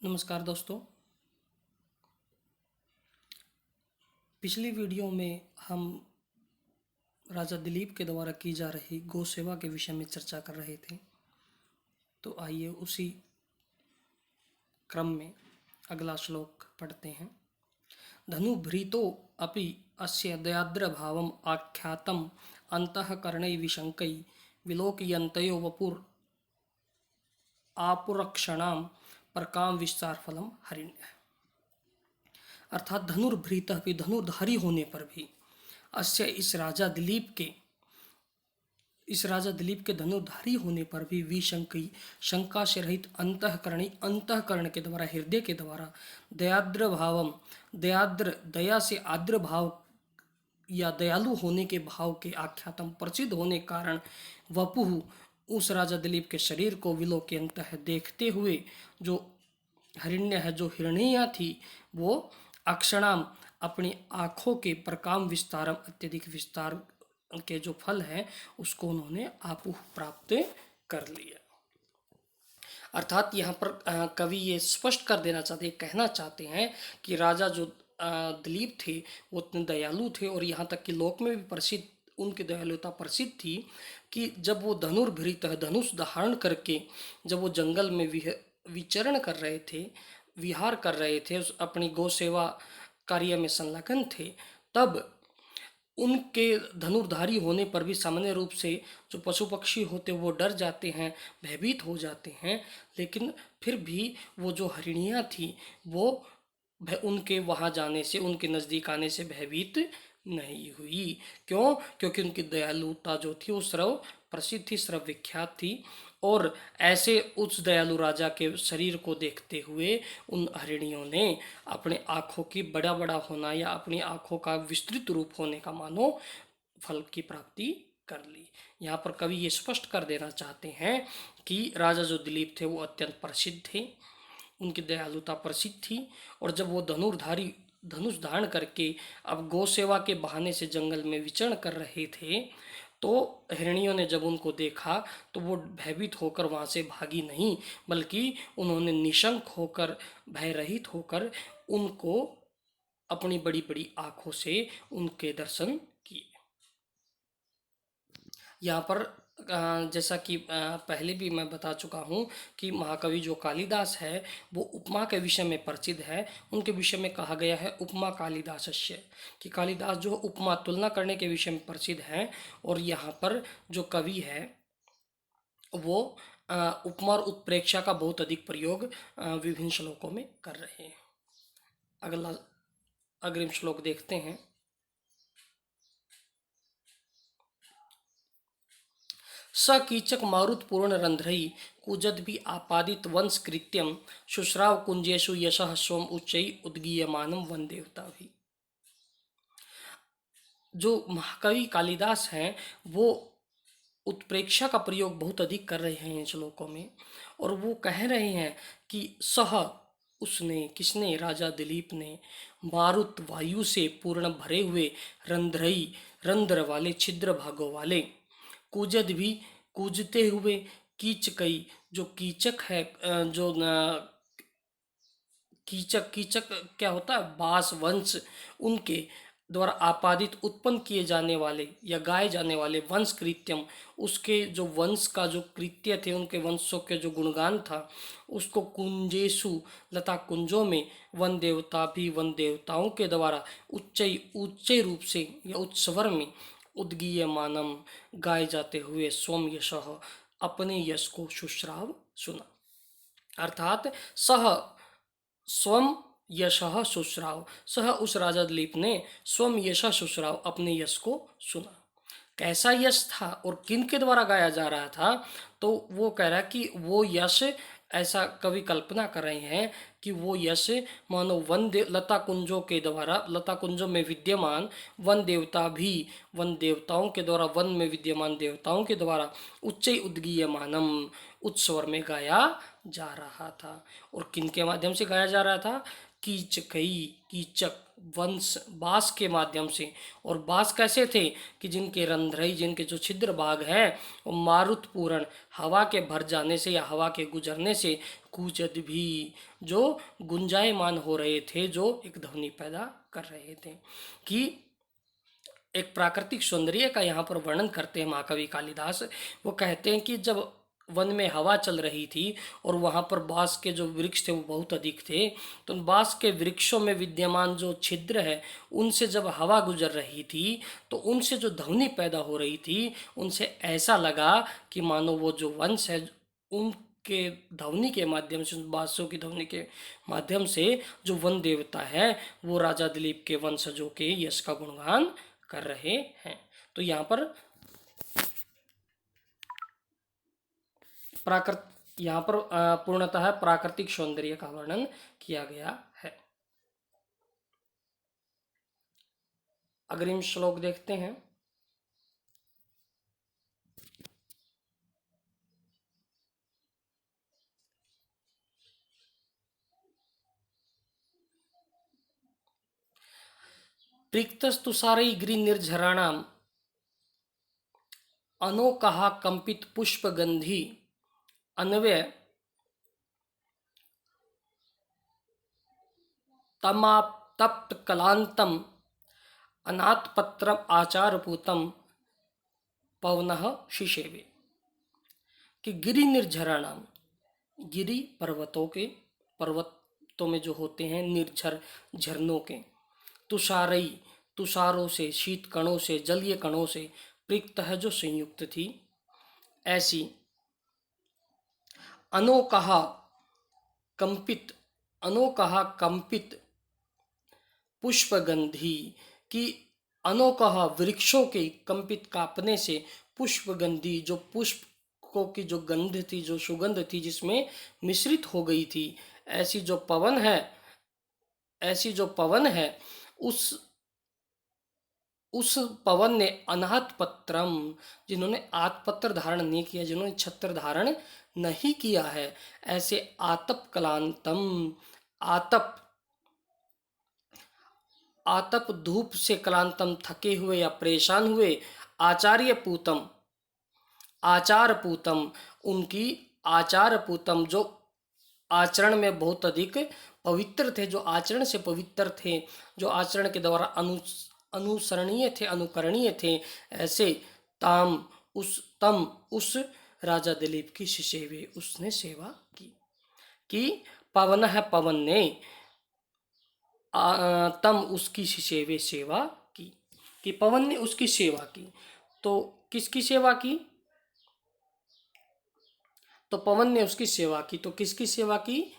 नमस्कार दोस्तों। पिछली वीडियो में हम राजा दिलीप के द्वारा की जा रही गौ सेवा के विषय में चर्चा कर रहे थे। तो आइए उसी क्रम में अगला श्लोक पढ़ते हैं। धनुभृतो अपि अस्य दयाद्र भावम आख्यातम अंतःकरणै विशंकै विलोकयन्तयो वपुर आपुरक्षणाम परकाम विस्तार फलम हरिण्य। अर्थात धनुर्भृत भी धनुर्धारी होने पर भी अस्य इस राजा दिलीप के धनुर्धारी होने पर भी विशंकई शंका से रहित अंतःकरण के द्वारा हृदय के द्वारा दयाद्र भावम दया से आद्र भाव या दयालु होने के भाव के आख्यातम प्रसिद्ध होने कारण वपुहु उस राजा दिलीप के शरीर को विलोक्यंत है देखते हुए जो हरिण्य है, जो हिरण्या थी, वो अक्षणाम अपनी आँखों के प्रकाम विस्तारम अत्यधिक विस्तार के जो फल है उसको उन्होंने आपू प्राप्त कर लिया। अर्थात यहाँ पर कवि ये स्पष्ट कर देना चाहते, कहना चाहते हैं कि राजा जो दिलीप थे वो इतने दयालु थे और यहाँ तक कि लोक में भी प्रसिद्ध उनकी दयालुता प्रसिद्ध थी कि जब वो धनुर्भृत धनुष धारण करके जब वो जंगल में विचरण कर रहे थे, विहार कर रहे थे, अपनी गौ सेवा कार्य में संलग्न थे, तब उनके धनुर्धारी होने पर भी सामान्य रूप से जो पशु पक्षी होते वो डर जाते हैं, भयभीत हो जाते हैं, लेकिन फिर भी वो जो हरिणियाँ थी वो उनके वहाँ जाने से, उनके नज़दीक आने से भयभीत नहीं हुई। क्यों? क्योंकि उनकी दयालुता जो थी वो सर्व प्रसिद्ध थी, सर्व विख्यात थी। और ऐसे उस दयालु राजा के शरीर को देखते हुए उन हरिणियों ने अपने आँखों की बड़ा बड़ा होना या अपनी आँखों का विस्तृत रूप होने का मानो फल की प्राप्ति कर ली। यहाँ पर कवि ये स्पष्ट कर देना चाहते हैं कि राजा जो दिलीप थे वो अत्यंत प्रसिद्ध थे, उनकी दयालुता प्रसिद्ध थी। और जब वो धनुष धारण करके अब गौ सेवा के बहाने से जंगल में विचरण कर रहे थे, तो हिरणियों ने जब उनको देखा तो वो भयभीत होकर वहाँ से भागी नहीं, बल्कि उन्होंने निशंक होकर, भय रहित होकर उनको अपनी बड़ी बड़ी आँखों से उनके दर्शन किए। यहाँ पर जैसा कि पहले भी मैं बता चुका हूँ कि महाकवि जो कालिदास है वो उपमा के विषय में प्रसिद्ध है। उनके विषय में कहा गया है उपमा कालिदासस्य, कि कालिदास जो उपमा तुलना करने के विषय में प्रसिद्ध है। और यहाँ पर जो कवि है वो उपमा और उत्प्रेक्षा का बहुत अधिक प्रयोग विभिन्न श्लोकों में कर रहे हैं। अगला अग्रिम श्लोक देखते हैं। स कीचक मारुत पूर्ण रंध्रई कुजद भी आपादित वंश कृत्यम शुश्राव कुंजेशु यशः स्वम उच्चई उद्गीयमानम वन देवता भी। जो महाकवि कालिदास हैं वो उत्प्रेक्षा का प्रयोग बहुत अधिक कर रहे हैं इन श्लोकों में, और वो कह रहे हैं कि सह उसने, किसने, राजा दिलीप ने, मारुत वायु से पूर्ण भरे हुए रंध्रई रंध्र वाले छिद्र भागों वाले, कूजद भी कूजते हुए, कीचकई जो कीचक है, जो कीचक कीचक क्या होता है, बास वंश, उनके द्वारा आपादित उत्पन्न किए जाने वाले या गाए जाने वाले वंश कृत्यम, उसके जो वंश का जो कृत्य थे, उनके वंशों के जो गुणगान था उसको कुंजेशु लता कुंजों में वन देवता भी, वन देवताओं के द्वारा उच्च रूप से या उच्च स्वर में उद्गीय मानम गाए जाते हुए स्वम यशः अपने यश को शुश्राव सुना। अर्थात सह स्वम यशः शुश्राव, सह उस राजा दिलीप ने स्वम यशः शुश्राव अपने यश को सुना। कैसा यश था और किन के द्वारा गाया जा रहा था, तो वो कह रहा है कि वो यश, ऐसा कवि कल्पना कर रहे हैं कि वो यश मानो लता कुंजों के द्वारा, लता कुंजों में विद्यमान वन देवता भी, वन देवताओं के द्वारा, वन में विद्यमान देवताओं के द्वारा उच्च उद्गीयमानम उच्च स्वर में गाया जा रहा था। और किन के माध्यम से गाया जा रहा था? कीचक वंश, बास के माध्यम से। और बास कैसे थे कि जिनके रंध्रई, जिनके जो छिद्र भाग हैं वो मारुत पूर्ण, हवा के भर जाने से या हवा के गुजरने से कूचद भी, जो गुंजायमान हो रहे थे, जो एक ध्वनि पैदा कर रहे थे। कि एक प्राकृतिक सौंदर्य का यहाँ पर वर्णन करते हैं महाकवि कालिदास। वो कहते हैं कि जब वन में हवा चल रही थी और वहाँ पर बांस के जो वृक्ष थे वो बहुत अधिक थे, तो उन बांस के वृक्षों में विद्यमान जो छिद्र है उनसे जब हवा गुजर रही थी तो उनसे जो ध्वनि पैदा हो रही थी, उनसे ऐसा लगा कि मानो वो जो वंश है उनके ध्वनि के माध्यम से, उन बांसों की ध्वनि के माध्यम से जो वन देवता है वो राजा दिलीप के वंशजों के यश का गुणगान कर रहे हैं। तो यहाँ पर पूर्णतः प्राकृतिक सौंदर्य का वर्णन किया गया है। अग्रिम श्लोक देखते हैं। प्रीक्तस्तुषारै गिरिनिर्झराणाम् अनोकः कंपित पुष्पगंधी अन्वय तमाप्तप्त कलांतम अनाथपत्रम आचारपूतम पवनः शिशेवे। कि गिरि निर्झराणाम, गिरि पर्वतों में जो होते हैं, निर्झर झरनों के, तुषारई तुषारों से, शीत कणों से, जलीय कणों से, प्रिक्त है जो संयुक्त थी, ऐसी अनोकहा कंपित, अनोकहा कंपित पुष्पगंधी, की अनोकहा वृक्षों के कंपित कांपने से, पुष्पगंधी जो पुष्पों की जो गंध थी, जो सुगंध थी जिसमें मिश्रित हो गई थी, ऐसी जो पवन है, ऐसी जो पवन है, उस पवन ने अनाथ पत्रम, जिन्होंने आतपत्र धारण नहीं किया, जिन्होंने छत्र धारण नहीं किया है, ऐसे आतप कलांतम, आतप आतप धूप से कलांतम, थके हुए या परेशान हुए, आचार्य पूतम, आचार पूतम, उनकी आचार पूतम, जो आचरण में बहुत अधिक पवित्र थे, जो आचरण से पवित्र थे, जो आचरण के द्वारा अनुसरणीय थे, अनुकरणीय थे, ऐसे उस राजा दिलीप की शिशेवे, उसने सेवा की। कि पवन है, पवन ने तम उसकी शिशेवे सेवा की, कि पवन ने उसकी सेवा की। तो किसकी सेवा की? तो पवन ने उसकी सेवा की। तो किसकी सेवा की?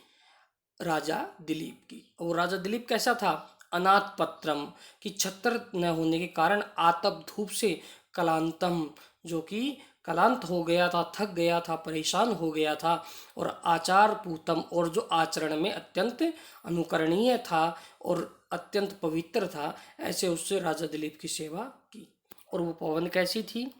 राजा दिलीप की। और राजा दिलीप कैसा था? अनाथ पत्रम, की छत्र न होने के कारण, आतप धूप से, कलांतम, जो कि कलांत हो गया था, थक गया था, परेशान हो गया था, और आचार पूतम, और जो आचरण में अत्यंत अनुकरणीय था और अत्यंत पवित्र था, ऐसे उससे राजा दिलीप की सेवा की। और वो पवन कैसी थी?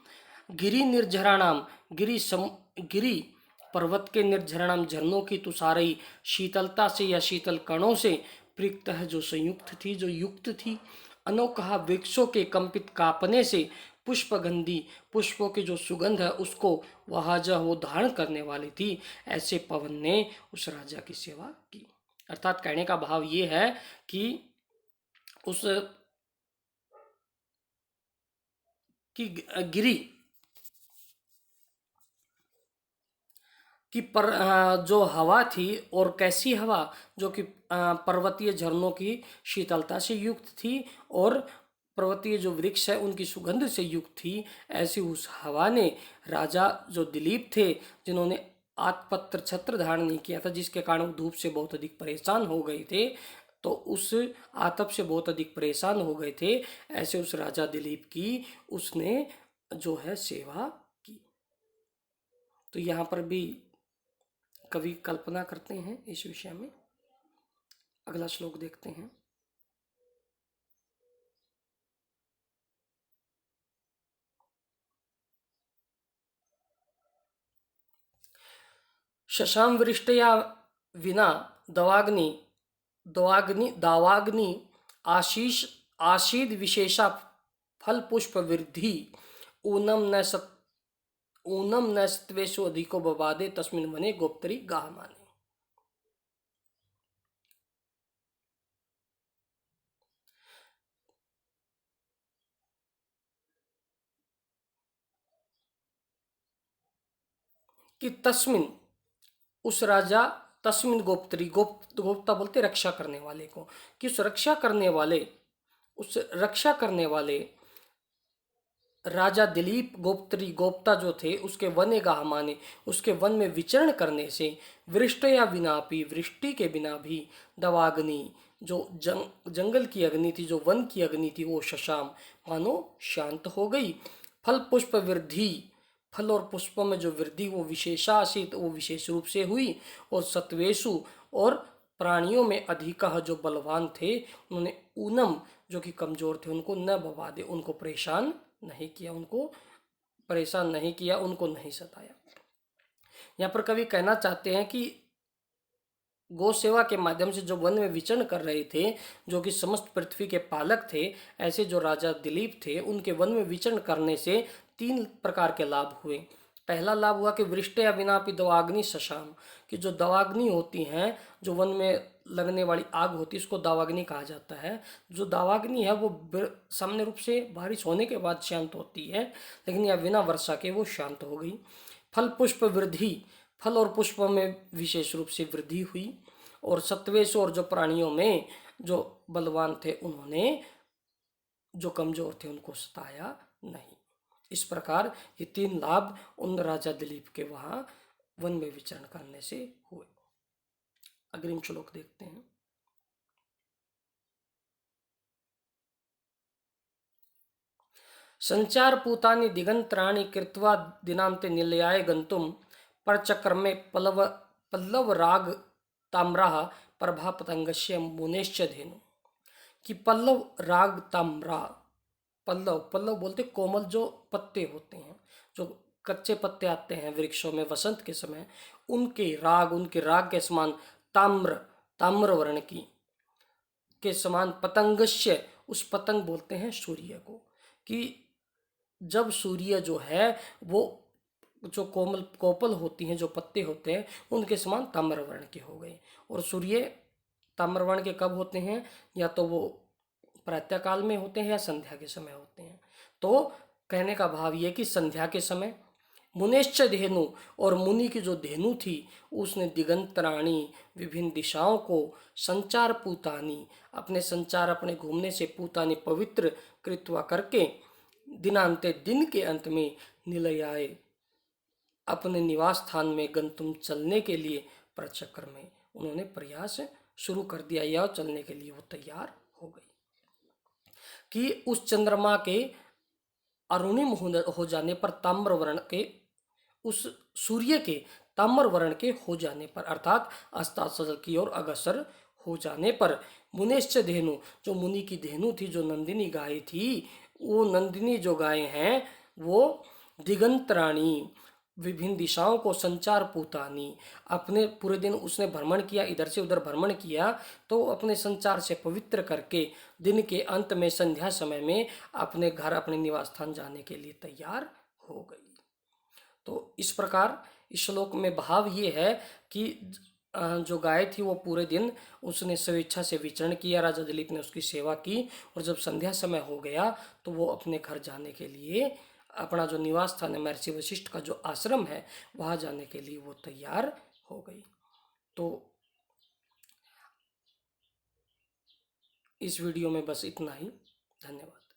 गिरि निर्झराणाम, गिरि पर्वत के, निर्झराणाम झरनों की, तुषारई शीतलता से या शीतल कणों से, प्रिक्त है जो संयुक्त थी, जो युक्त थी, अनोकहा वृक्षों के कंपित कांपने से, पुष्पगंधी पुष्पों की जो सुगंध है उसको वह जो वो धारण करने वाली थी, ऐसे पवन ने उस राजा की सेवा की। अर्थात कहने का भाव ये है कि उस की गिरी कि जो हवा थी, और कैसी हवा, जो कि पर्वतीय झरनों की शीतलता से युक्त थी और पर्वतीय जो वृक्ष है उनकी सुगंध से युक्त थी, ऐसी उस हवा ने राजा जो दिलीप थे, जिन्होंने आतपत्र छत्र धारण नहीं किया था, जिसके कारण वो धूप से बहुत अधिक परेशान हो गए थे, तो उस आतप से बहुत अधिक परेशान हो गए थे, ऐसे उस राजा दिलीप की उसने जो है सेवा की। तो यहाँ पर भी कवि कल्पना करते हैं इस विषय में। अगला श्लोक देखते हैं। शशाम वृष्टया विना दावाग्नि आशीष आशीद विशेषा फल पुष्प वृद्धि ऊनम न सत्वेशु अधिको बबादे तस्मिन वने गोप्तरी गाह माने। कि तस्मिन, उस राजा, तस्मिन गोप्त्री, गोप्ता बोलते रक्षा करने वाले को, कि उस रक्षा करने वाले, उस रक्षा करने वाले राजा दिलीप गोप्त्री, गोप्ता जो थे, उसके वने गाह माने उसके वन में विचरण करने से, वृष्ट या विनापी, वृष्टि के बिना भी, दवाग्नि, जो जंगल की अग्नि थी, जो वन की अग्नि थी, वो शशाम मानो शांत हो गई। फल पुष्प वृद्धि, फल और पुष्पों में जो वृद्धि वो विशेषासित, वो विशेष रूप से हुई। और सत्वेशु, और प्राणियों में अधिका, जो बलवान थे, उन्होंने ऊनम, जो कि कमजोर थे, उनको न बवादे, उनको परेशान नहीं किया, उनको परेशान नहीं किया, उनको नहीं सताया। यहाँ पर कवि कहना चाहते हैं कि गौ सेवा के माध्यम से जो वन में विचरण कर रहे थे, जो कि समस्त पृथ्वी के पालक थे, ऐसे जो राजा दिलीप थे, उनके वन में विचरण करने से 3 प्रकार के लाभ हुए। पहला लाभ हुआ कि वृष्टि या विनापि दवाग्नि शशाम, कि जो दवाग्नि होती हैं, जो वन में लगने वाली आग होती है, उसको दावाग्नि कहा जाता है। जो दावाग्नि है वो सामान्य रूप से बारिश होने के बाद शांत होती है, लेकिन यह बिना वर्षा के वो शांत हो गई। फल पुष्प वृद्धि, फल और पुष्प में विशेष रूप से वृद्धि हुई। और सत्वेश, और जो प्राणियों में जो बलवान थे, उन्होंने जो कमजोर थे उनको सताया नहीं। इस प्रकार ये 3 लाभ उन राजा दिलीप के वहां वन में विचरण करने से हुए। अग्रिम श्लोक देखते हैं। संचार पूतानि दिगंतराणि कृत्वा दिनांते निलयाय गंतुम परचक्रमे पल्लव राग ताम्राः प्रभा पतंगस्य मुनेश्च धेनु, कि पल्लव राग ताम्रा, पल्लव, पल्लव बोलते कोमल जो पत्ते होते हैं, जो कच्चे पत्ते आते हैं वृक्षों में वसंत के समय, उनके राग के समान ताम्र, ताम्र वर्ण की के समान पतंगस्य, उस पतंग बोलते हैं सूर्य को, कि जब सूर्य जो है वो जो कोमल कोपल होती हैं, जो पत्ते होते हैं, उनके समान ताम्रवर्ण के हो गए। और सूर्य ताम्रवर्ण के कब होते हैं? या तो वो प्रातःकाल में होते हैं या संध्या के समय होते हैं। तो कहने का भाव ये कि संध्या के समय मुनेश्च धेनु, और मुनि की जो धेनु थी उसने दिगंतराणी, विभिन्न दिशाओं को, संचार पूतानी, अपने संचार, अपने घूमने से, पूतानी पवित्र कृत्वा करके, दिनांते, दिन के अंत में, निलयाए, अपने निवास स्थान में, गंतुम, चलने के लिए, प्रचक्र में, उन्होंने प्रयास शुरू कर दिया या चलने के लिए वो तैयार हो गई। कि उस चंद्रमा के अरुणिम हो जाने पर, ताम्र वर्ण के, उस सूर्य के ताम्र वर्ण के हो जाने पर, अर्थात अस्ताचल की ओर अग्रसर हो जाने पर, मुनेश्च धेनु, जो मुनि की धेनु थी, जो नंदिनी गाय थी, वो नंदिनी जो गाय हैं वो दिगंतराणी, विभिन्न दिशाओं को, संचार पूतानी, अपने पूरे दिन उसने भ्रमण किया, इधर से उधर भ्रमण किया, तो अपने संचार से पवित्र करके दिन के अंत में, संध्या समय में, अपने घर, अपने निवास स्थान जाने के लिए तैयार हो गई। तो इस प्रकार इस श्लोक में भाव ये है कि जो गाय थी वो पूरे दिन उसने स्वेच्छा से विचरण किया, राजा दिलीप ने उसकी सेवा की, और जब संध्या समय हो गया तो वो अपने घर जाने के लिए, अपना जो निवास स्थान है, महर्षि वशिष्ठ का जो आश्रम है, वहाँ जाने के लिए वो तैयार हो गई। तो इस वीडियो में बस इतना ही। धन्यवाद।